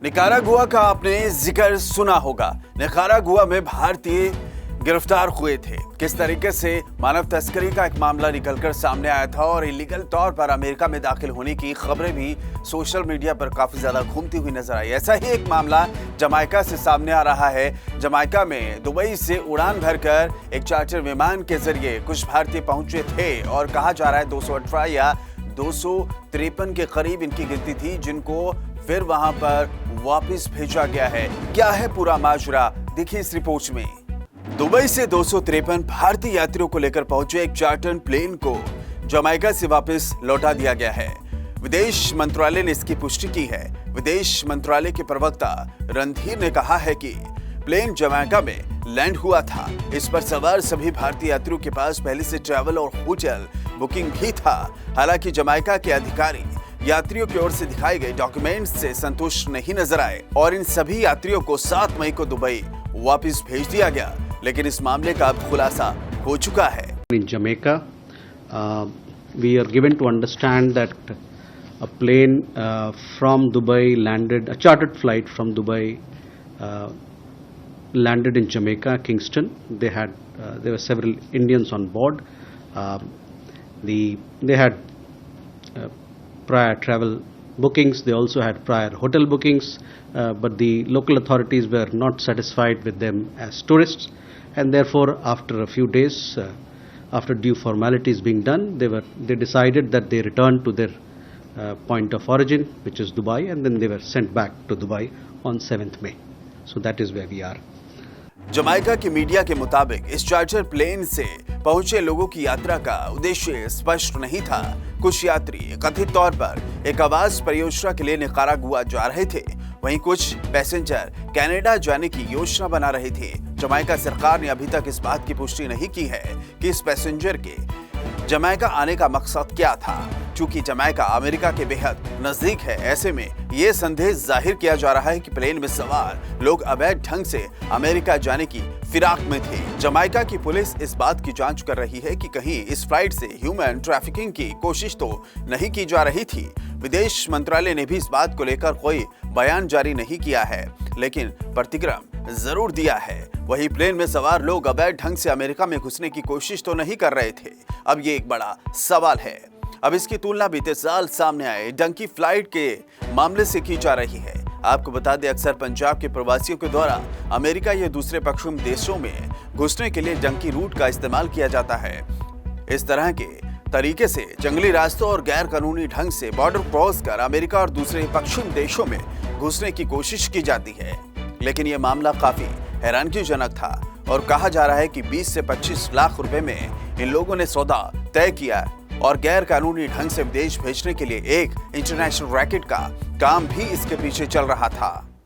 Nicaragua का आपने जिक्र सुना होगा। निकारागुआ में भारतीय गिरफ्तार हुए थे। किस तरीके से मानव तस्करी का एक मामला निकलकर सामने आया था और इलीगल तौर पर अमेरिका में दाखिल होने की खबरें भी सोशल मीडिया पर काफी ज्यादा घूमती हुई नजर आई। ऐसा ही एक मामला जमाइका से सामने आ रहा है। जमाइका में दुबई से उड़ान भरकर एक चार्टर विमान के जरिए कुछ भारतीय पहुंचे थे और कहा जा रहा है 218 या 253 के करीब इनकी गिनती थी, जिनको फिर वहां पर वापस भेजा गया है। क्या है पूरा माजरा, देखिए इस रिपोर्ट में। दुबई से 253 भारतीय यात्रियों को लेकर पहुंचे एक चार्टर प्लेन को जमाइका से वापस लौटा दिया गया है। विदेश मंत्रालय ने इसकी पुष्टि की है। विदेश मंत्रालय के प्रवक्ता रणधीर ने कहा है कि प्लेन जमाइका में लैंड हुआ था। इस पर सवार सभी भारतीय यात्रियों के पास पहले से ट्रैवल और होटल बुकिंग भी था। हालांकि जमाइका के अधिकारी यात्रियों की ओर से दिखाए गए डॉक्यूमेंट्स से संतुष्ट नहीं नजर आए और इन सभी यात्रियों को 7 मई को दुबई वापस भेज दिया गया। लेकिन इस मामले का अब खुलासा हो चुका है। In Jamaica, we are given to understand that a plane from Dubai landed, a chartered flight from Dubai landed in Jamaica, Kingston. There were several Indians on board. They had prior travel bookings. They also had prior hotel bookings, but the local authorities were not satisfied with them as tourists, and therefore, after a few days, after due formalities being done, they decided that they returned to their point of origin, which is Dubai, and then they were sent back to Dubai on 7th May. So that is where we are. Jamaica की media के मुताबिक इस charter plane से पहुंचे लोगों की यात्रा का उद्देश्य स्पष्ट नहीं था। कुछ यात्री कथित तौर पर एक आवास परियोजना के लिए निकारागुआ जा रहे थे, वहीं कुछ पैसेंजर कनाडा जाने की योजना बना रहे थे। जमाइका सरकार ने अभी तक इस बात की पुष्टि नहीं की है कि इस पैसेंजर के जमाइका आने का मकसद क्या था। चूंकि जमाइका अमेरिका के बेहद नजदीक है, ऐसे में ये संदेह जाहिर किया जा रहा है कि प्लेन में सवार लोग अवैध ढंग से अमेरिका जाने की फिराक में थे। जमाइका की पुलिस इस बात की जांच कर रही है कि कहीं इस फ्लाइट से ह्यूमन ट्रैफिकिंग की कोशिश तो नहीं की जा रही थी। विदेश मंत्रालय ने भी इस बात को लेकर कोई बयान जारी नहीं किया है, लेकिन प्रतिक्रिया जरूर दिया है। वही प्लेन में सवार लोग अवैध ढंग से अमेरिका में घुसने की कोशिश तो नहीं कर रहे थे। अब ये एक बड़ा सवाल है। अब इसकी तुलना बीते साल सामने आए डंकी फ्लाइट के मामले से की जा रही है। आपको बता दें, अक्सर पंजाब के प्रवासियों के द्वारा अमेरिका या दूसरे पश्चिमी देशों में घुसने के लिए डंकी रूट का इस्तेमाल किया जाता है। इस तरह के तरीके से जंगली रास्तों और गैर कानूनी ढंग से बॉर्डर क्रॉस कर अमेरिका और दूसरे पश्चिमी देशों में घुसने की कोशिश की जाती है। लेकिन यह मामला काफी हैरानकीजनक था और कहा जा रहा है कि 20 से 25 लाख रुपए में इन लोगों ने सौदा तय किया और गैर कानूनी ढंग से विदेश भेजने के लिए एक इंटरनेशनल रैकेट का काम भी इसके पीछे चल रहा था।